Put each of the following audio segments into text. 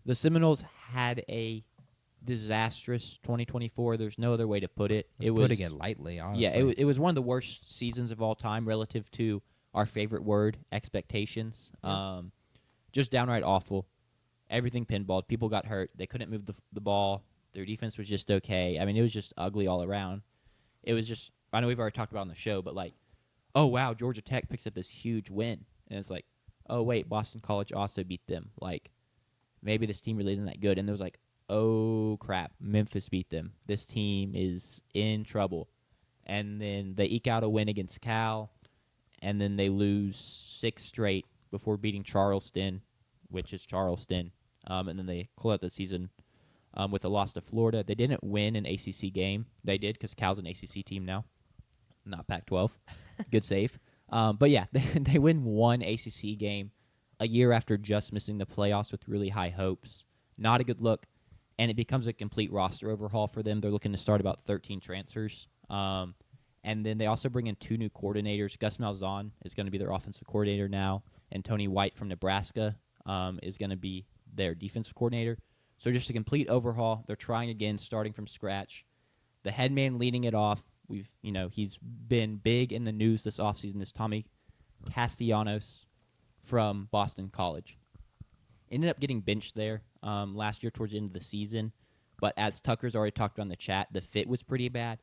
The Seminoles had a disastrous 2024. There's no other way to put it. It's putting it lightly, honestly. Yeah, it was one of the worst seasons of all time relative to our favorite word, expectations. Yeah. Just downright awful. Everything pinballed. People got hurt. They couldn't move the ball. Their defense was just okay. I mean, it was just ugly all around. It was just, I know we've already talked about it on the show, but like, oh, wow, Georgia Tech picks up this huge win. And it's like, oh, wait, Boston College also beat them. Like, maybe this team really isn't that good. And there was like, oh, crap, Memphis beat them. This team is in trouble. And then they eke out a win against Cal, and then they lose 6 straight before beating Charleston, which is Charleston. And then they close out the season with a loss to Florida. They didn't win an ACC game. They did because Cal's an ACC team now, not Pac-12. Good save. But, yeah, they win one ACC game a year after just missing the playoffs with really high hopes. Not a good look. And it becomes a complete roster overhaul for them. They're looking to start about 13 transfers. And then they also bring in 2 new coordinators. Gus Malzahn is going to be their offensive coordinator now, and Tony White from Nebraska is going to be their defensive coordinator. So just a complete overhaul. They're trying again, starting from scratch. The head man leading it off, he's been big in the news this offseason, is Tommy Castellanos from Boston College. Ended up getting benched there last year towards the end of the season, but as Tucker's already talked about in the chat, the fit was pretty bad.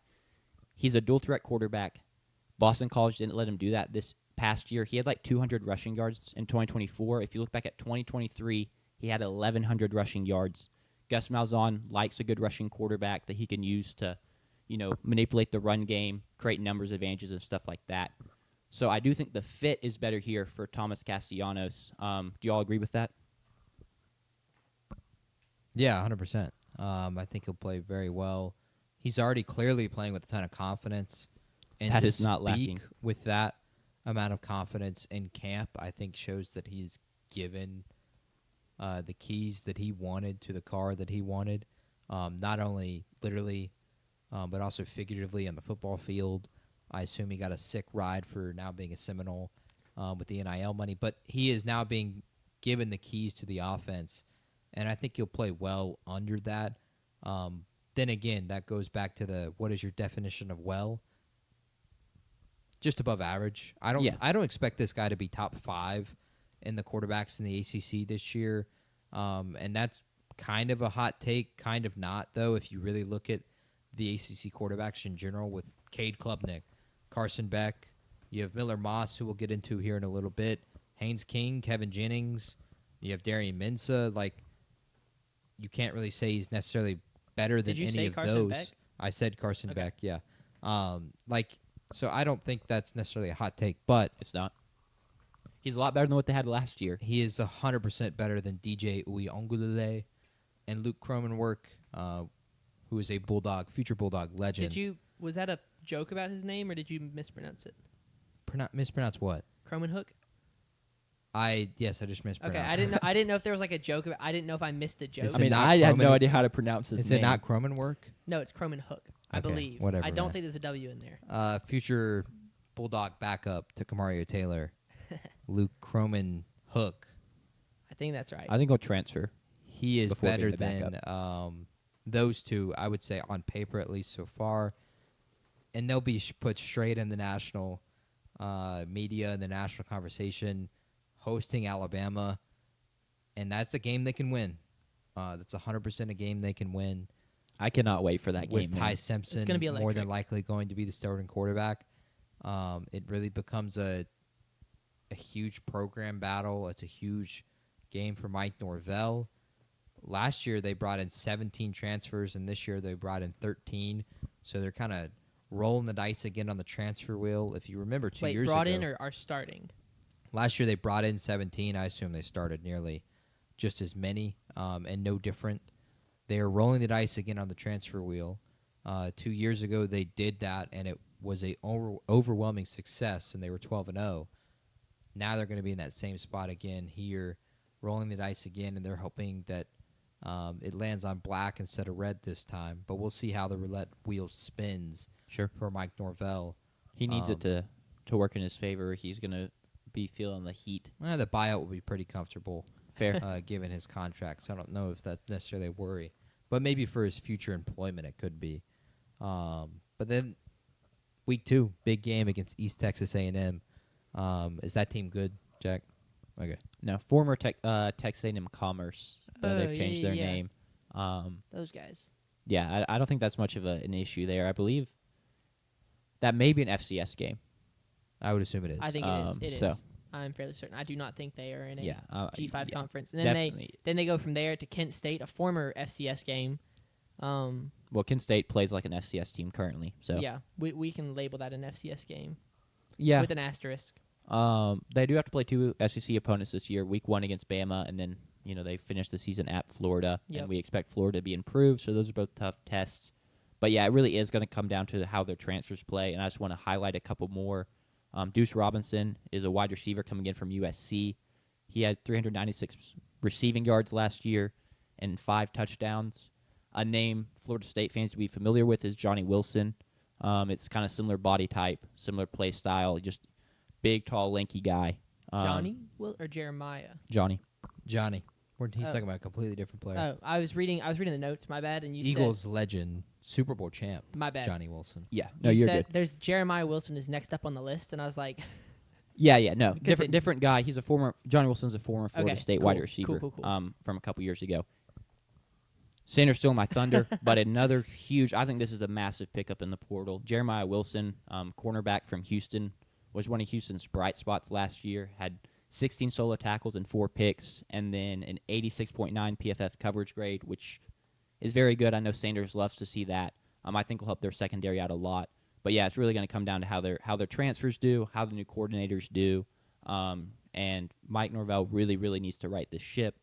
He's a dual-threat quarterback. Boston College didn't let him do that this past year. He had like 200 rushing yards in 2024. If you look back at 2023, he had 1,100 rushing yards. Gus Malzahn likes a good rushing quarterback that he can use to, manipulate the run game, create numbers advantages and stuff like that. So I do think the fit is better here for Thomas Castellanos. Do you all agree with that? Yeah, 100%. I think he'll play very well. He's already clearly playing with a ton of confidence. And that to is not speak lacking. with that amount of confidence in camp, I think shows that he's given the keys that he wanted to the car that he wanted, not only literally, but also figuratively on the football field. I assume he got a sick ride for now being a Seminole with the NIL money, but he is now being given the keys to the offense, and I think he'll play well under that. Then again, that goes back to what is your definition of well? Just above average. I don't expect this guy to be top 5 in the quarterbacks in the ACC this year, and that's kind of a hot take, kind of not though. If you really look at the ACC quarterbacks in general, with Cade Klubnik, Carson Beck, you have Miller Moss, who we'll get into here in a little bit, Haynes King, Kevin Jennings, you have Darian Mensah. Like, you can't really say he's necessarily better than any of Carson those. Beck? I said Carson Okay. Beck, yeah. So I don't think that's necessarily a hot take, but It's not. He's a lot better than what they had last year. he is 100% better than DJ Uyongulele and Luke Cromenwork, who is a future Bulldog legend. Was that a joke about his name, or did you mispronounce it? Mispronounce what? Cromenhook? Yes, I just mispronounced. Okay, I didn't know if there was like a joke. I didn't know if I missed a joke. Is I it mean, not I had no Croman- idea how to pronounce his Is name. it not Cromenwork? No, it's Cromenhook, I Okay, believe. whatever, I don't man. think there's a W in there. Future Bulldog backup to Kamario Taylor, Luke Cromenhook. I think that's right. I think he'll transfer. He is Before being better the than those two, I would say, on paper at least so far. And they'll be put straight in the national media and the national conversation, hosting Alabama. And that's a game they can win. That's 100% a game they can win. I cannot wait for that game. With Ty man. Simpson It's gonna be more than electric. likely going to be the starting quarterback. It really becomes a huge program battle. It's a huge game for Mike Norvell. Last year they brought in 17 transfers, and this year they brought in 13. So they're kind of rolling the dice again on the transfer wheel. If you remember 2 years ago. brought in or are starting? Last year they brought in 17. I assume they started nearly just as many, and no different. They are rolling the dice again on the transfer wheel. 2 years ago they did that, and it was a overwhelming success, and they were 12-0. Now they're going to be in that same spot again here, rolling the dice again, and they're hoping that it lands on black instead of red this time. But we'll see how the roulette wheel spins. Sure. For Mike Norvell. He needs it to work in his favor. He's going to be feeling the heat. The buyout will be pretty comfortable. Fair. Given his contract. So I don't know if that's necessarily a worry. But maybe for his future employment it could be. But then week 2, big game against East Texas A&M. Is that team good, Jack? Okay. No, former Texas A&M Commerce. They've changed their yeah. name. Those guys. Yeah, I don't think that's much of an issue there. I believe that may be an FCS game. I would assume it is. I think it is. It so- is. I'm fairly certain. I do not think they are in a Yeah, G5 yeah, conference. And then definitely. they go from there to Kent State, a former FCS game. Well, Kent State plays like an FCS team currently. So Yeah, we can label that an FCS game yeah. with an asterisk. They do have to play 2 SEC opponents this year. Week 1 against Bama, and then they finish the season at Florida, Yep. and we expect Florida to be improved. So those are both tough tests. But yeah, it really is going to come down to how their transfers play. And I just want to highlight a couple more. Deuce Robinson is a wide receiver coming in from USC. He had 396 receiving yards last year and 5 touchdowns. A name Florida State fans to be familiar with is Johnny Wilson. It's kind of similar body type, similar play style, just big, tall, lanky guy. Johnny or Jeremiah? Johnny. He's Oh. talking about a completely different player. Oh, I was reading the notes. My bad. And you Eagles legend, Super Bowl champ. My bad. Johnny Wilson. Yeah, said, no, you you're said good. there's Jeremiah Wilson is next up on the list, and I was like, Yeah, no, Continue. different guy. He's a former Johnny Wilson's a former Florida Okay, State cool, wide cool, receiver cool. from a couple years ago. Sanders still my thunder, but another huge. I think this is a massive pickup in the portal. Jeremiah Wilson, cornerback from Houston, was one of Houston's bright spots last year. Had 16 solo tackles and 4 picks, and then an 86.9 PFF coverage grade, which is very good. I know Sanders loves to see that. I think will help their secondary out a lot. But yeah, it's really going to come down to how their transfers do, how the new coordinators do, and Mike Norvell really needs to right this ship.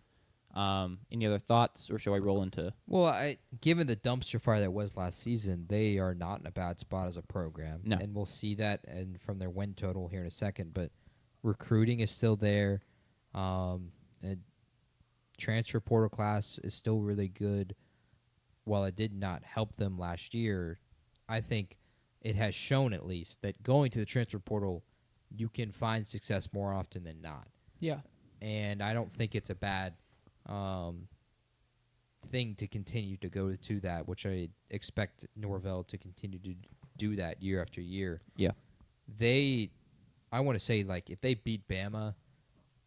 Any other thoughts, or shall I roll into? Well, given the dumpster fire that was last season, they are not in a bad spot as a program. No. And we'll see that and from their win total here in a second. But recruiting is still there. And transfer portal class is still really good. While it did not help them last year, I think it has shown at least that going to the transfer portal, you can find success more often than not. yeah, And I don't think it's a bad thing to continue to go to that, which I expect Norvell to continue to do that year after year. Yeah. I want to say, like, if they beat Bama,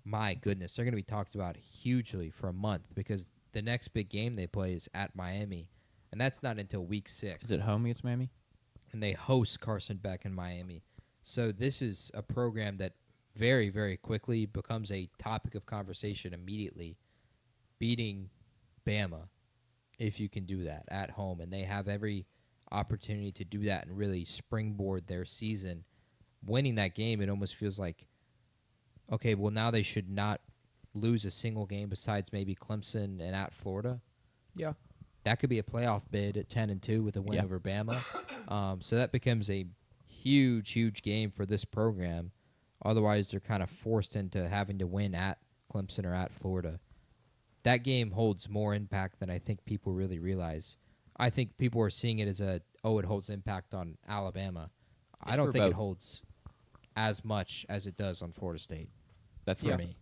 my goodness, they're going to be talked about hugely for a month because the next big game they play is at Miami, and that's not until week 6. Is it home against Miami? And they host Carson Beck in Miami. So this is a program that very, very quickly becomes a topic of conversation immediately, beating Bama, if you can do that at home. And they have every opportunity to do that and really springboard their season. Winning that game, it almost feels like, okay, well, now they should not lose a single game besides maybe Clemson and at Florida. yeah. That could be a playoff bid at 10-2 with a win Yeah. over Bama. So that becomes a huge game for this program. Otherwise, they're kind of forced into having to win at Clemson or at Florida. That game holds more impact than I think people really realize. I think people are seeing it as it holds impact on Alabama. I It's don't for think it both. holds as much as it does on Florida State. That's For right. me.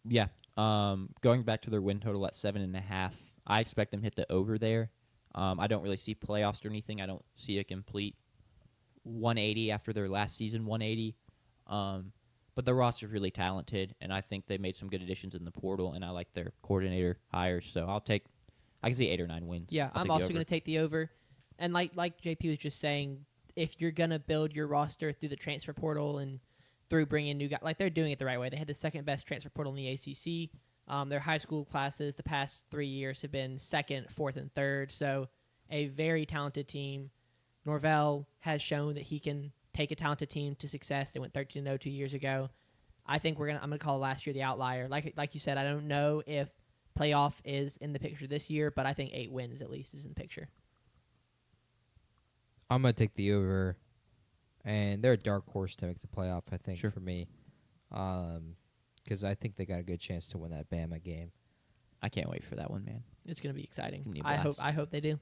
Yeah. Going back to their win total at 7.5, I expect them to hit the over there. I don't really see playoffs or anything. I don't see a complete 180 after their last season 180. But the roster's really talented, and I think they made some good additions in the portal, and I like their coordinator hires. So I can see 8 or 9 wins. Yeah, I'll I'm take the also over. going to take the over. And like JP was just saying, if you're going to build your roster through the transfer portal and through bringing new guys, like they're doing it the right way. They had the second best transfer portal in the ACC. Their high school classes the past 3 years have been second, fourth, and third. So a very talented team. Norvell has shown that he can take a talented team to success. They went 13-0 2 years ago. I think I'm gonna call last year the outlier. Like you said, I don't know if playoff is in the picture this year, but I think 8 wins at least is in the picture. I'm going to take the over, and they're a dark horse to make the playoff, I think, Sure. for me. Because I think they got a good chance to win that Bama game. I can't wait for that one, man. It's gonna be exciting. It's gonna be a I blast. hope they do.